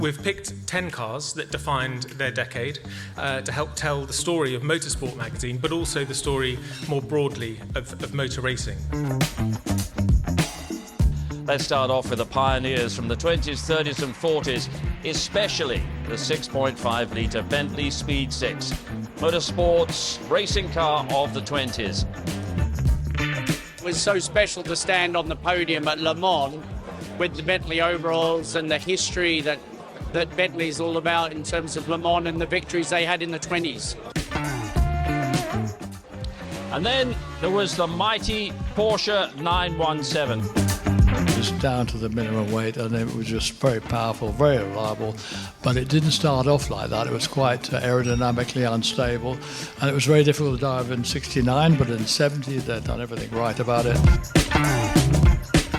We've picked 10 cars that defined their decade to help tell the story of Motorsport magazine, but also the story more broadly of motor racing. Let's start off with the pioneers from the 20s, 30s and 40s, especially the 6.5-litre Bentley Speed 6, Motorsport's racing car of the 20s. It was so special to stand on the podium at Le Mans with the Bentley overalls and the history that Bentley's all about in terms of Le Mans and the victories they had in the 20s. And then there was the mighty Porsche 917. It was down to the minimum weight, and it was just very powerful, very reliable, but it didn't start off like that. It was quite aerodynamically unstable, and it was very difficult to drive in 69, but in 70 they'd done everything right about it.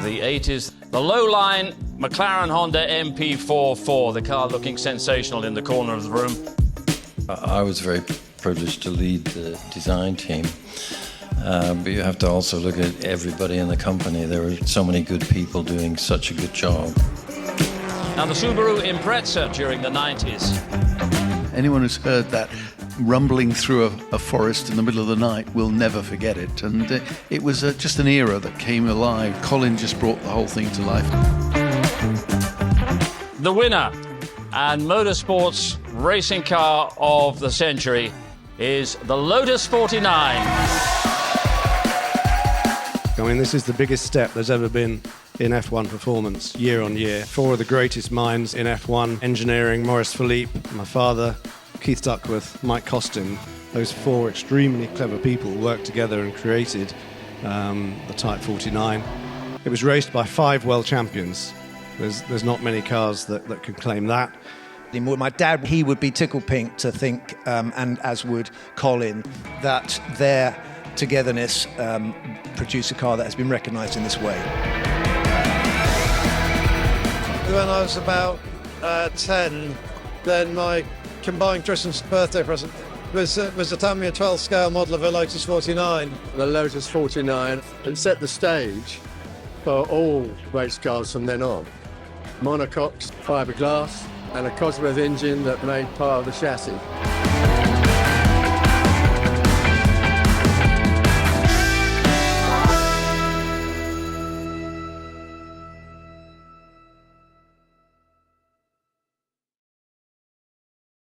The 80s, the low-line McLaren Honda MP44, the car looking sensational in the corner of the room. I was very privileged to lead the design team. But you have to also look at everybody in the company. There were so many good people doing such a good job. Now the Subaru Impreza during the 90s. Anyone who's heard that rumbling through a forest in the middle of the night will never forget it. And it was just an era that came alive. Colin just brought the whole thing to life. The winner and Motorsport's racing car of the century is the Lotus 49. I mean, this is the biggest step there's ever been in F1 performance, year on year. 4 of the greatest minds in F1 engineering, Maurice Philippe, my father, Keith Duckworth, Mike Costin. Those 4 extremely clever people worked together and created the Type 49. It was raced by 5 world champions. There's not many cars that can claim that. My dad, he would be tickled pink to think, and as would Colin, that their togetherness produce a car that has been recognised in this way. When I was about 10, then my combined Christmas birthday present was a Tamiya 12 scale model of a Lotus 49. The Lotus 49 and set the stage for all race cars from then on. Monocoques, fiberglass and a Cosworth engine that made part of the chassis.